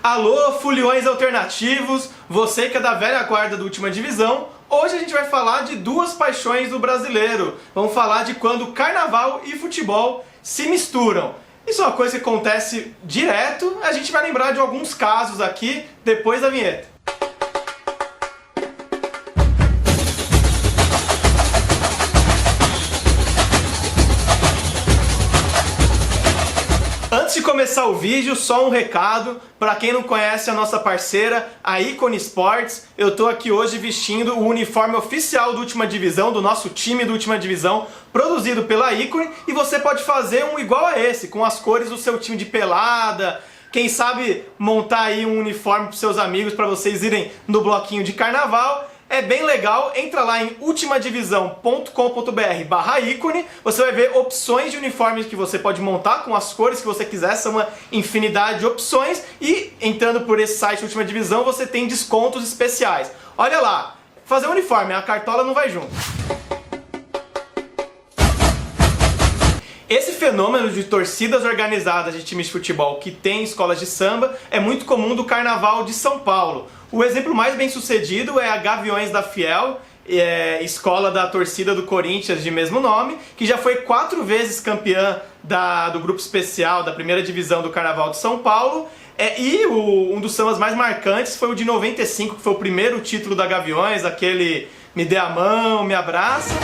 Alô, foliões alternativos, você que é da velha guarda da última divisão, hoje a gente vai falar de duas paixões do brasileiro. Vamos falar de quando carnaval e futebol se misturam. Isso é uma coisa que acontece direto, a gente vai lembrar de alguns casos aqui depois da vinheta. Antes de começar o vídeo, só um recado. Para quem não conhece a nossa parceira, a Icone Sports, eu tô aqui hoje vestindo o uniforme oficial do Última Divisão, do nosso time do Última Divisão, produzido pela Icone, e você pode fazer um igual a esse, com as cores do seu time de pelada. Quem sabe montar aí um uniforme para seus amigos para vocês irem no bloquinho de carnaval. É bem legal, entra lá em ultimadivisão.com.br/ícone, você vai ver opções de uniformes que você pode montar com as cores que você quiser, são uma infinidade de opções, e entrando por esse site Última Divisão você tem descontos especiais. Olha lá, fazer um uniforme, a cartola não vai junto. Esse fenômeno de torcidas organizadas de times de futebol que tem escolas de samba é muito comum do Carnaval de São Paulo. O exemplo mais bem sucedido é a Gaviões da Fiel, escola da torcida do Corinthians de mesmo nome, que já foi 4 vezes campeã do grupo especial da primeira divisão do Carnaval de São Paulo. Um dos sambas mais marcantes foi o de 95, que foi o primeiro título da Gaviões, aquele Me Dê a Mão, Me Abraça.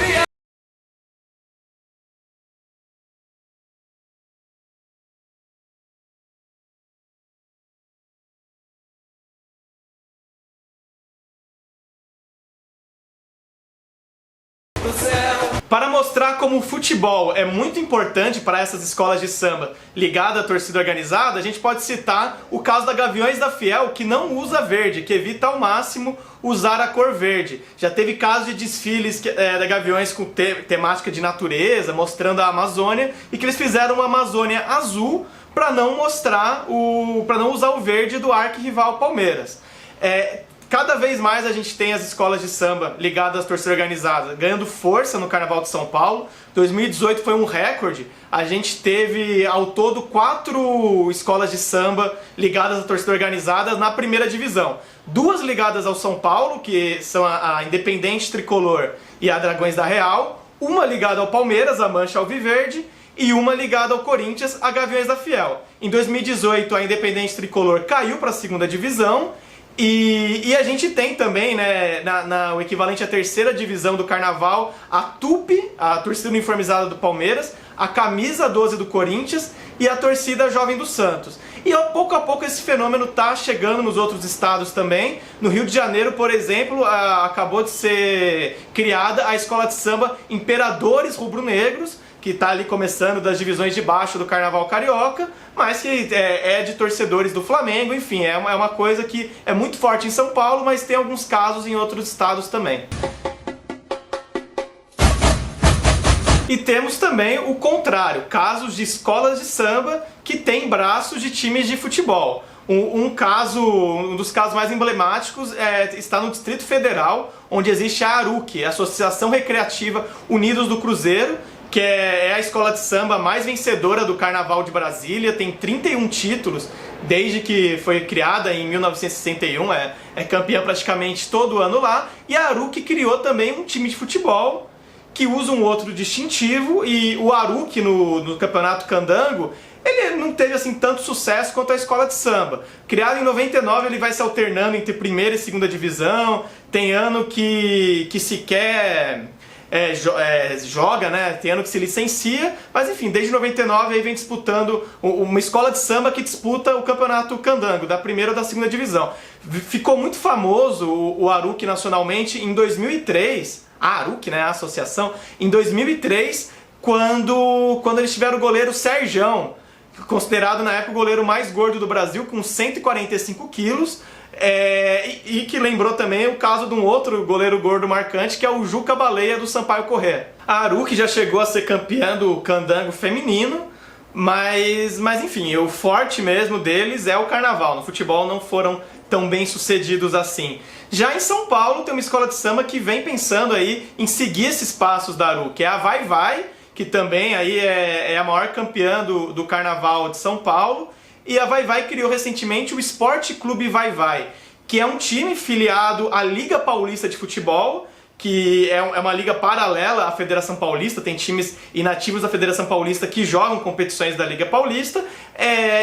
Para mostrar como o futebol é muito importante para essas escolas de samba ligadas à torcida organizada, a gente pode citar o caso da Gaviões da Fiel, que não usa verde, que evita ao máximo usar a cor verde. Já teve casos de desfiles da Gaviões com temática de natureza, mostrando a Amazônia, e que eles fizeram uma Amazônia azul para não usar o verde do arquirrival Palmeiras. Cada vez mais a gente tem as escolas de samba ligadas às torcidas organizadas ganhando força no Carnaval de São Paulo. 2018 foi um recorde. A gente teve ao todo 4 escolas de samba ligadas à torcida organizada na primeira divisão. 2 ligadas ao São Paulo, que são a Independente Tricolor e a Dragões da Real. Uma ligada ao Palmeiras, a Mancha Alviverde. E uma ligada ao Corinthians, a Gaviões da Fiel. Em 2018 a Independente Tricolor caiu para a segunda divisão. E a gente tem também, né, o equivalente à terceira divisão do Carnaval, a Tupi, a torcida uniformizada do Palmeiras, a Camisa 12 do Corinthians e a torcida Jovem do Santos. E pouco a pouco esse fenômeno está chegando nos outros estados também. No Rio de Janeiro, por exemplo, acabou de ser criada a escola de samba Imperadores Rubro-Negros, que está ali começando das divisões de baixo do Carnaval Carioca, mas que é de torcedores do Flamengo, enfim, é uma coisa que é muito forte em São Paulo, mas tem alguns casos em outros estados também. E temos também o contrário, casos de escolas de samba que têm braços de times de futebol. Um dos casos mais emblemáticos está no Distrito Federal, onde existe a ARUC, a Associação Recreativa Unidos do Cruzeiro, que é a escola de samba mais vencedora do Carnaval de Brasília, tem 31 títulos desde que foi criada em 1961, é campeã praticamente todo ano lá, e a ARUC criou também um time de futebol que usa um outro distintivo, e o ARUC no Campeonato Candango, ele não teve assim tanto sucesso quanto a escola de samba. Criado em 99, ele vai se alternando entre primeira e segunda divisão, tem ano que sequer joga, né? Tem ano que se licencia, mas enfim, desde 99 aí vem disputando uma escola de samba que disputa o Campeonato Candango, da primeira ou da segunda divisão. Ficou muito famoso o ARUC nacionalmente em 2003, a ARUC, né, a associação, em 2003, quando eles tiveram o goleiro Serjão, considerado na época o goleiro mais gordo do Brasil, com 145 quilos, e que lembrou também o caso de um outro goleiro gordo marcante, que é o Juca Baleia do Sampaio Corrêa. A ARUC já chegou a ser campeã do candango feminino, mas enfim, o forte mesmo deles é o carnaval. No futebol não foram tão bem sucedidos assim. Já em São Paulo tem uma escola de samba que vem pensando aí em seguir esses passos da ARUC, é a Vai Vai, que também aí é a maior campeã do Carnaval de São Paulo, e a Vai-Vai criou recentemente o Esporte Clube Vai-Vai, que é um time filiado à Liga Paulista de Futebol, que é uma liga paralela à Federação Paulista, tem times inativos da Federação Paulista que jogam competições da Liga Paulista.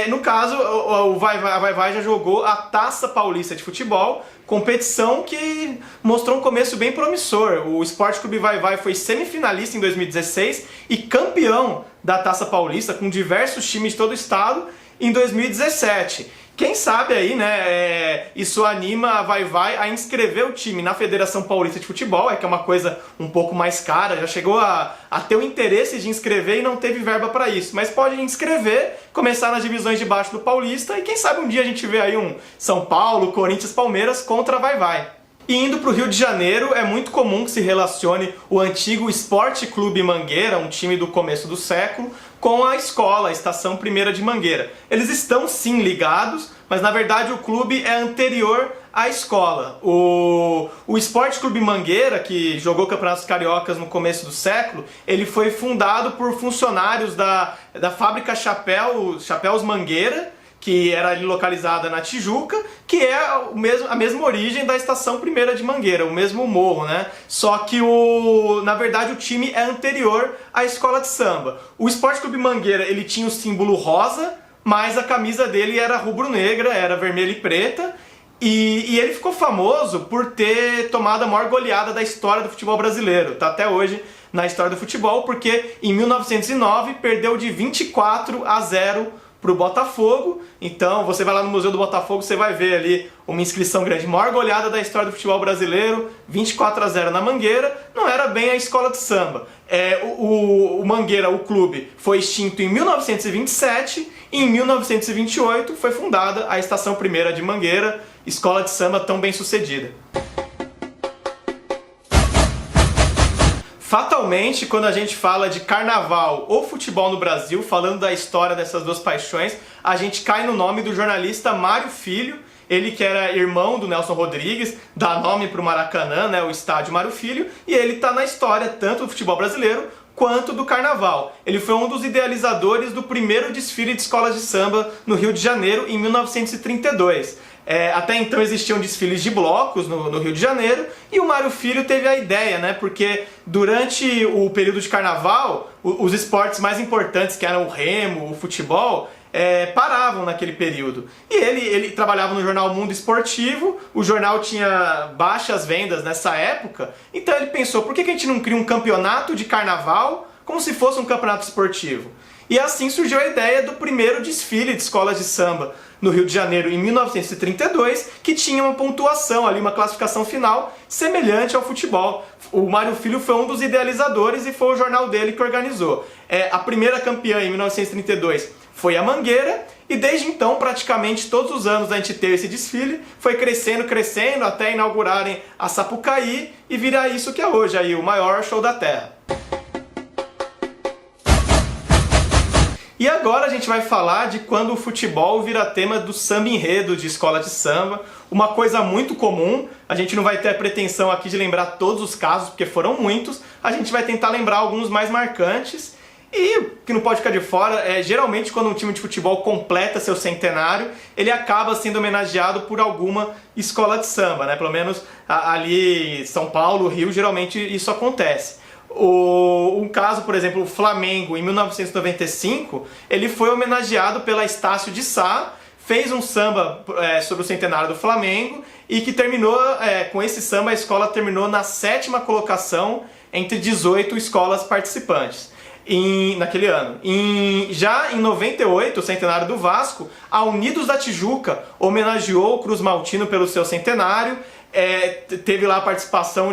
No caso, a Vai-Vai já jogou a Taça Paulista de Futebol, competição que mostrou um começo bem promissor. O Esporte Clube Vai-Vai foi semifinalista em 2016 e campeão da Taça Paulista, com diversos times de todo o estado, em 2017. Quem sabe aí, né, isso anima a Vai-Vai a inscrever o time na Federação Paulista de Futebol, que é uma coisa um pouco mais cara, já chegou a ter o interesse de inscrever e não teve verba para isso, mas pode inscrever, começar nas divisões de baixo do Paulista e quem sabe um dia a gente vê aí um São Paulo, Corinthians, Palmeiras contra a Vai-Vai. E indo para o Rio de Janeiro, é muito comum que se relacione o antigo Esporte Clube Mangueira, um time do começo do século, com a escola, a Estação Primeira de Mangueira. Eles estão sim ligados, mas na verdade o clube é anterior à escola. O Esporte Clube Mangueira, que jogou campeonatos cariocas no começo do século, ele foi fundado por funcionários da fábrica Chapéus Mangueira, que era ali localizada na Tijuca, que é a mesma origem da Estação Primeira de Mangueira, o mesmo morro, né? Só que, na verdade, o time é anterior à escola de samba. O Esporte Clube Mangueira, ele tinha o símbolo rosa, mas a camisa dele era rubro-negra, era vermelha e preta, e ele ficou famoso por ter tomado a maior goleada da história do futebol brasileiro, tá até hoje na história do futebol, porque em 1909 perdeu de 24-0 para o Botafogo. Então você vai lá no Museu do Botafogo, você vai ver ali uma inscrição grande, maior goleada da história do futebol brasileiro, 24-0 na Mangueira. Não era bem a escola de samba. O Mangueira, o clube, foi extinto em 1927 e em 1928 foi fundada a Estação Primeira de Mangueira, escola de samba tão bem sucedida. Fatalmente, quando a gente fala de carnaval ou futebol no Brasil, falando da história dessas duas paixões, a gente cai no nome do jornalista Mário Filho, ele que era irmão do Nelson Rodrigues, dá nome para o Maracanã, né, o estádio Mário Filho, e ele está na história tanto do futebol brasileiro quanto do carnaval. Ele foi um dos idealizadores do primeiro desfile de escolas de samba no Rio de Janeiro em 1932. Até então existiam desfiles de blocos no Rio de Janeiro e o Mário Filho teve a ideia, né? Porque durante o período de carnaval, os esportes mais importantes, que eram o remo, o futebol, paravam naquele período. E ele trabalhava no jornal Mundo Esportivo, o jornal tinha baixas vendas nessa época, então ele pensou, por que a gente não cria um campeonato de carnaval como se fosse um campeonato esportivo? E assim surgiu a ideia do primeiro desfile de escolas de samba no Rio de Janeiro em 1932, que tinha uma pontuação ali, uma classificação final semelhante ao futebol. O Mário Filho foi um dos idealizadores e foi o jornal dele que organizou. A primeira campeã em 1932 foi a Mangueira e desde então praticamente todos os anos a gente teve esse desfile, foi crescendo até inaugurarem a Sapucaí e virar isso que é hoje aí, o maior show da terra. E agora a gente vai falar de quando o futebol vira tema do samba enredo de escola de samba, uma coisa muito comum. A gente não vai ter a pretensão aqui de lembrar todos os casos, porque foram muitos, a gente vai tentar lembrar alguns mais marcantes. E o que não pode ficar de fora geralmente quando um time de futebol completa seu centenário, ele acaba sendo homenageado por alguma escola de samba, né? Pelo menos ali São Paulo, Rio, geralmente isso acontece. Um caso, por exemplo, o Flamengo, em 1995, ele foi homenageado pela Estácio de Sá, fez um samba sobre o centenário do Flamengo e que terminou, com esse samba, a escola terminou na 7ª colocação entre 18 escolas participantes naquele ano. Já em 98, o centenário do Vasco, a Unidos da Tijuca homenageou o Cruz Maltino pelo seu centenário. Teve lá a participação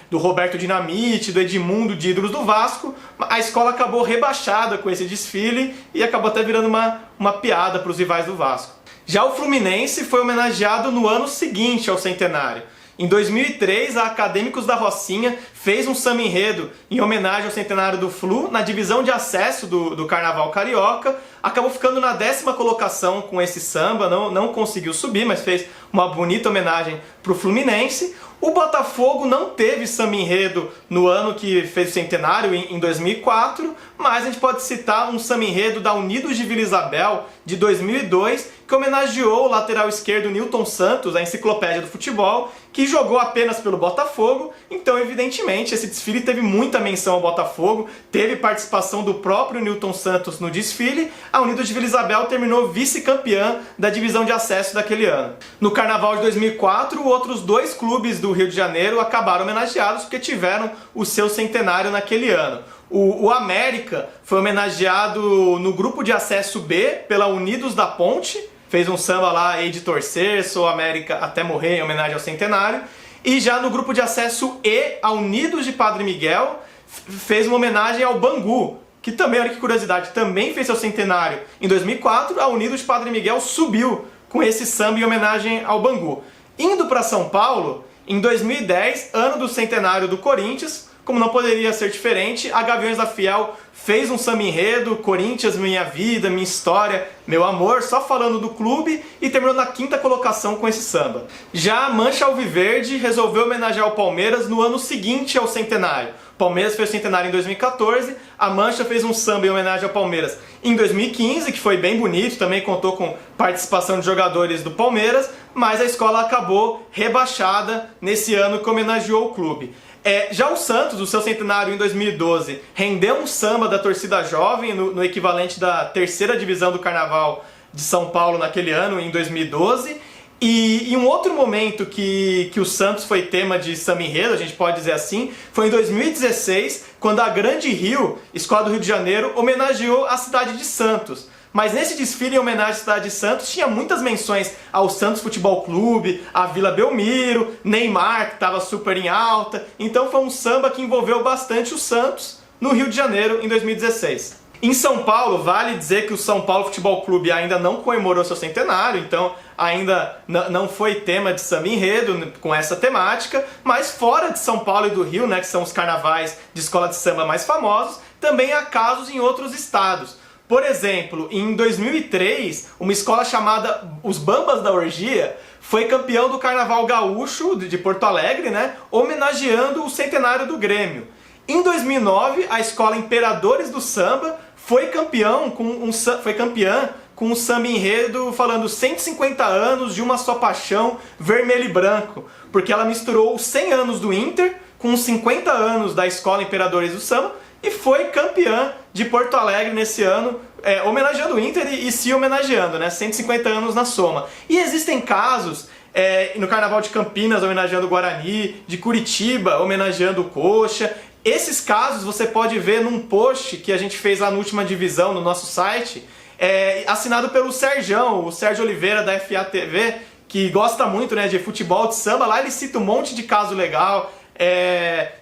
do Roberto Dinamite, do Edmundo, de ídolos do Vasco. A escola acabou rebaixada com esse desfile e acabou até virando uma piada para os rivais do Vasco. Já o Fluminense foi homenageado no ano seguinte ao centenário. Em 2003, a Acadêmicos da Rocinha fez um samba enredo em homenagem ao centenário do Flu na divisão de acesso do Carnaval Carioca. Acabou ficando na 10ª colocação com esse samba, não conseguiu subir, mas fez uma bonita homenagem para o Fluminense. O Botafogo não teve samba enredo no ano que fez o centenário, em 2004, mas a gente pode citar um samba enredo da Unidos de Vila Isabel, de 2002, que homenageou o lateral esquerdo Nilton Santos, a enciclopédia do futebol, que jogou apenas pelo Botafogo. Então, evidentemente, esse desfile teve muita menção ao Botafogo, teve participação do próprio Nilton Santos no desfile. A Unidos de Vila Isabel terminou vice-campeã da divisão de acesso daquele ano. No Carnaval de 2004, outros 2 clubes do Rio de Janeiro acabaram homenageados porque tiveram o seu centenário naquele ano. O América foi homenageado no grupo de acesso B pela Unidos da Ponte, fez um samba lá, Hei de Torcer, Sou América até morrer, em homenagem ao centenário. E já no grupo de acesso E, a Unidos de Padre Miguel, fez uma homenagem ao Bangu, que também, olha que curiosidade, também fez seu centenário em 2004. A Unidos de Padre Miguel subiu com esse samba em homenagem ao Bangu. Indo para São Paulo, em 2010, ano do centenário do Corinthians, como não poderia ser diferente, a Gaviões da Fiel fez um samba enredo, Corinthians, minha vida, minha história, meu amor, só falando do clube, e terminou na 5ª colocação com esse samba. Já a Mancha Alviverde resolveu homenagear o Palmeiras no ano seguinte ao centenário. O Palmeiras fez o centenário em 2014, a Mancha fez um samba em homenagem ao Palmeiras em 2015, que foi bem bonito, também contou com participação de jogadores do Palmeiras, mas a escola acabou rebaixada nesse ano que homenageou o clube. Já o Santos, o seu centenário em 2012, rendeu um samba da torcida jovem no equivalente da 3ª divisão do Carnaval de São Paulo naquele ano, em 2012. E em um outro momento que o Santos foi tema de samba enredo, a gente pode dizer assim, foi em 2016, quando a Grande Rio, escola do Rio de Janeiro, homenageou a cidade de Santos. Mas nesse desfile em homenagem à cidade de Santos tinha muitas menções ao Santos Futebol Clube, à Vila Belmiro, Neymar, que estava super em alta. Então foi um samba que envolveu bastante o Santos no Rio de Janeiro em 2016. Em São Paulo, vale dizer que o São Paulo Futebol Clube ainda não comemorou seu centenário, então ainda não foi tema de samba enredo com essa temática, mas fora de São Paulo e do Rio, né, que são os carnavais de escola de samba mais famosos, também há casos em outros estados. Por exemplo, em 2003, uma escola chamada Os Bambas da Orgia foi campeão do Carnaval Gaúcho de Porto Alegre, né, homenageando o centenário do Grêmio. Em 2009, a escola Imperadores do Samba foi campeã com um samba enredo falando 150 anos de uma só paixão, vermelho e branco, porque ela misturou os 100 anos do Inter com os 50 anos da escola Imperadores do Samba, e foi campeã de Porto Alegre nesse ano, homenageando o Inter e se homenageando, né? 150 anos na soma. E existem casos no Carnaval de Campinas homenageando o Guarani, de Curitiba homenageando o Coxa. Esses casos você pode ver num post que a gente fez lá na última divisão no nosso site, assinado pelo Serjão, o Sérgio Oliveira da FATV, que gosta muito, né, de futebol, de samba. Lá ele cita um monte de caso legal.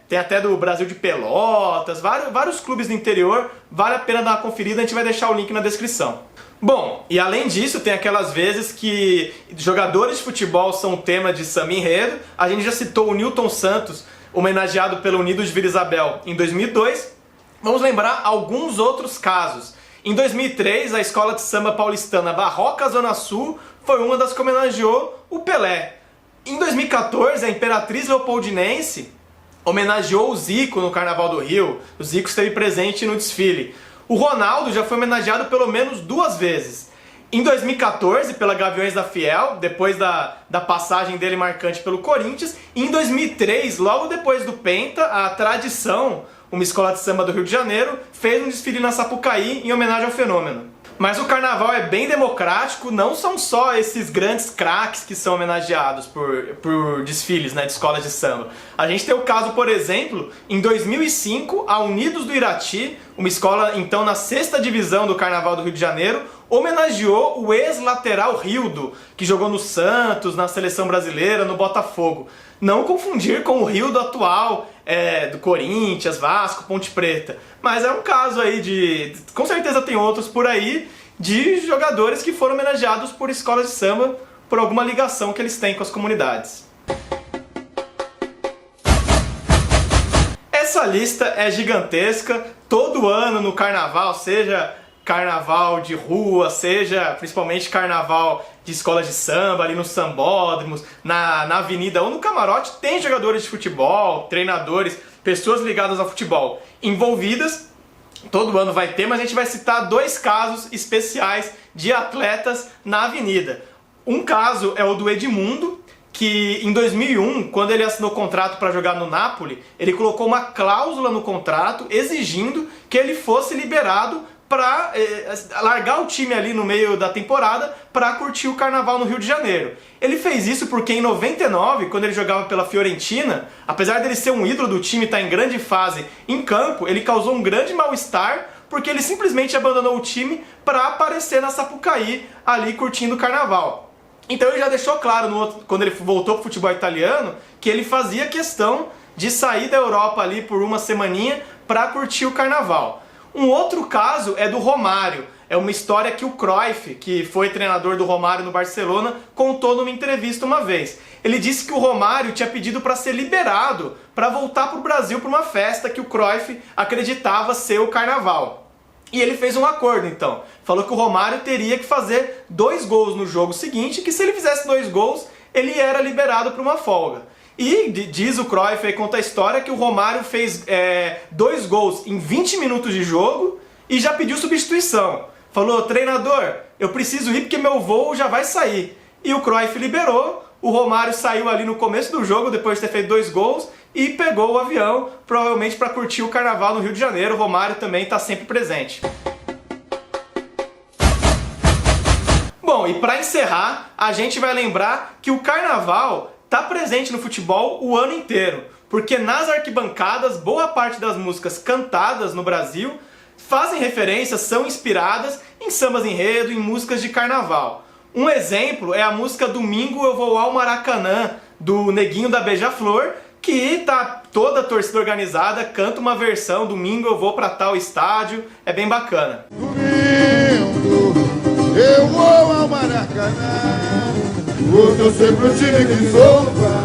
Tem até do Brasil de Pelotas, vários clubes do interior, vale a pena dar uma conferida, a gente vai deixar o link na descrição. Bom, e além disso, tem aquelas vezes que jogadores de futebol são tema de samba enredo. A gente já citou o Nilton Santos, homenageado pelo Unidos de Vila Isabel em 2002. Vamos lembrar alguns outros casos. Em 2003, a escola de samba paulistana Barroca Zona Sul foi uma das que homenageou o Pelé. Em 2014, a Imperatriz Leopoldinense homenageou o Zico no Carnaval do Rio. O Zico esteve presente no desfile. O Ronaldo já foi homenageado pelo menos 2 vezes. Em 2014, pela Gaviões da Fiel, depois da passagem dele marcante pelo Corinthians. E em 2003, logo depois do Penta, a Tradição, uma escola de samba do Rio de Janeiro, fez um desfile na Sapucaí em homenagem ao fenômeno. Mas o carnaval é bem democrático, não são só esses grandes craques que são homenageados por desfiles, né, de escolas de samba. A gente tem o caso, por exemplo, em 2005, a Unidos do Irati, uma escola então na 6ª divisão do Carnaval do Rio de Janeiro, homenageou o ex-lateral Rildo, que jogou no Santos, na Seleção Brasileira, no Botafogo. Não confundir com o Rildo atual, do Corinthians, Vasco, Ponte Preta. Mas é um caso aí com certeza tem outros por aí, de jogadores que foram homenageados por escolas de samba, por alguma ligação que eles têm com as comunidades. Essa lista é gigantesca. Todo ano no carnaval, seja carnaval de rua, seja principalmente carnaval de escolas de samba, ali nos sambódromos, na avenida ou no camarote, tem jogadores de futebol, treinadores, pessoas ligadas ao futebol envolvidas. Todo ano vai ter, mas a gente vai citar 2 casos especiais de atletas na avenida. Um caso é o do Edmundo, que em 2001, quando ele assinou contrato para jogar no Napoli, ele colocou uma cláusula no contrato exigindo que ele fosse liberado para largar o time ali no meio da temporada para curtir o carnaval no Rio de Janeiro. Ele fez isso porque em 99, quando ele jogava pela Fiorentina, apesar dele ser um ídolo do time e estar em grande fase em campo, ele causou um grande mal-estar porque ele simplesmente abandonou o time para aparecer na Sapucaí ali curtindo o carnaval. Então ele já deixou claro, quando ele voltou para o futebol italiano, que ele fazia questão de sair da Europa ali por uma semaninha para curtir o carnaval. Um outro caso é do Romário. É uma história que o Cruyff, que foi treinador do Romário no Barcelona, contou numa entrevista uma vez. Ele disse que o Romário tinha pedido para ser liberado para voltar para o Brasil para uma festa que o Cruyff acreditava ser o carnaval. E ele fez um acordo, então. Falou que o Romário teria que fazer 2 gols no jogo seguinte, que se ele fizesse 2 gols, ele era liberado para uma folga. E diz o Cruyff, aí conta a história, que o Romário fez 2 gols em 20 minutos de jogo e já pediu substituição. Falou, treinador, eu preciso ir porque meu voo já vai sair. E o Cruyff liberou, o Romário saiu ali no começo do jogo, depois de ter feito 2 gols, e pegou o avião, provavelmente para curtir o carnaval no Rio de Janeiro. O Romário também está sempre presente. Bom, e para encerrar, a gente vai lembrar que o carnaval está presente no futebol o ano inteiro, porque nas arquibancadas, boa parte das músicas cantadas no Brasil fazem referência, são inspiradas em sambas enredo, em músicas de carnaval. Um exemplo é a música Domingo Eu Vou ao Maracanã, do Neguinho da Beija-Flor, que tá toda a torcida organizada, canta uma versão, Domingo eu vou para tal estádio, é bem bacana. Domingo eu vou ao Maracanã, vou torcer pro time que sou fã.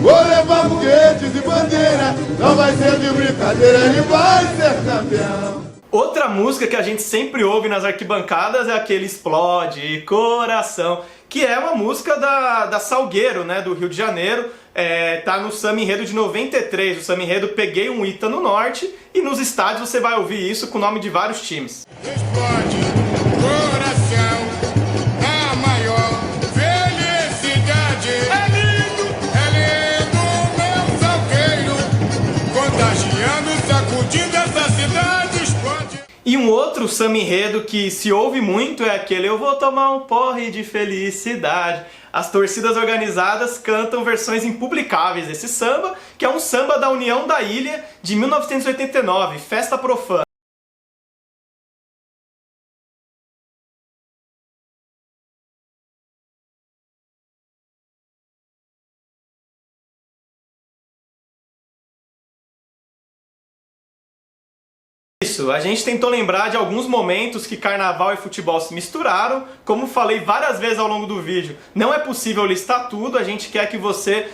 Vou levar foguetes e bandeira, não vai ser de brincadeira, ele vai ser campeão. Outra música que a gente sempre ouve nas arquibancadas é aquele Explode Coração, que é uma música da Salgueiro, né, do Rio de Janeiro. Tá no Samba Enredo de 93, o Samba Enredo Peguei um Ita no Norte, e nos estádios você vai ouvir isso com o nome de vários times. Explode coração, a maior felicidade. É lindo, meu Salgueiro, contagiando, sacudindo essa cidade. Explode. E um outro samba enredo que se ouve muito é aquele Eu Vou Tomar um Porre de Felicidade. As torcidas organizadas cantam versões impublicáveis desse samba, que é um samba da União da Ilha de 1989, Festa Profana. Isso, a gente tentou lembrar de alguns momentos que carnaval e futebol se misturaram. Como falei várias vezes ao longo do vídeo, não é possível listar tudo, a gente quer que você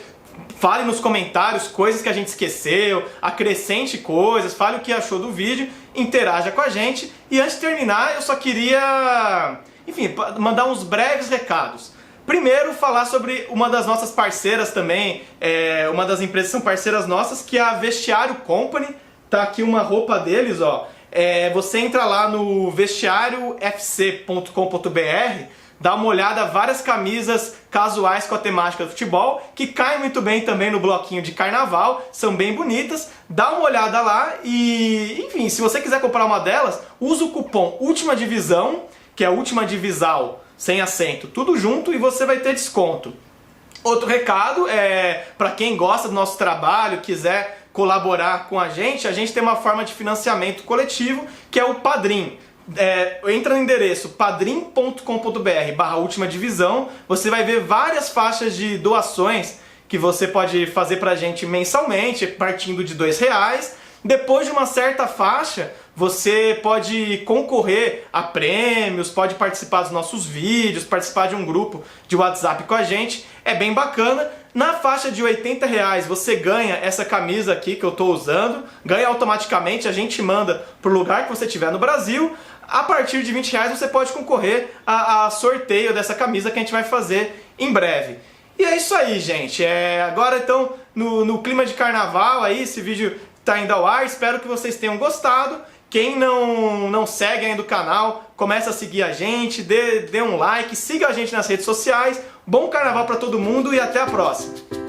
fale nos comentários coisas que a gente esqueceu, acrescente coisas, fale o que achou do vídeo, interaja com a gente. E antes de terminar, eu só queria, enfim, mandar uns breves recados. Primeiro, falar sobre uma das nossas parceiras também, uma das empresas que são parceiras nossas, que é a Vestiário Company. Tá aqui uma roupa deles, ó. Você entra lá no vestiariofc.com.br, dá uma olhada, várias camisas casuais com a temática do futebol, que caem muito bem também no bloquinho de carnaval, são bem bonitas. Dá uma olhada lá e, enfim, se você quiser comprar uma delas, usa o cupom Última Divisão, que é Última Divisal, sem acento, tudo junto, e você vai ter desconto. Outro recado é para quem gosta do nosso trabalho, quiser colaborar com a gente tem uma forma de financiamento coletivo, que é o Padrim. Entra no endereço padrim.com.br/última divisão, você vai ver várias faixas de doações que você pode fazer pra gente mensalmente, partindo de R$2. Depois de uma certa faixa, você pode concorrer a prêmios, pode participar dos nossos vídeos, participar de um grupo de WhatsApp com a gente. É bem bacana. Na faixa de R$80 você ganha essa camisa aqui que eu estou usando, ganha automaticamente, a gente manda para o lugar que você estiver no Brasil. A partir de R$20 você pode concorrer a sorteio dessa camisa que a gente vai fazer em breve. E é isso aí, gente. Agora então, no clima de carnaval aí, esse vídeo está indo ao ar, espero que vocês tenham gostado. Quem não segue ainda o canal, começa a seguir a gente, dê um like, siga a gente nas redes sociais. Bom carnaval para todo mundo e até a próxima!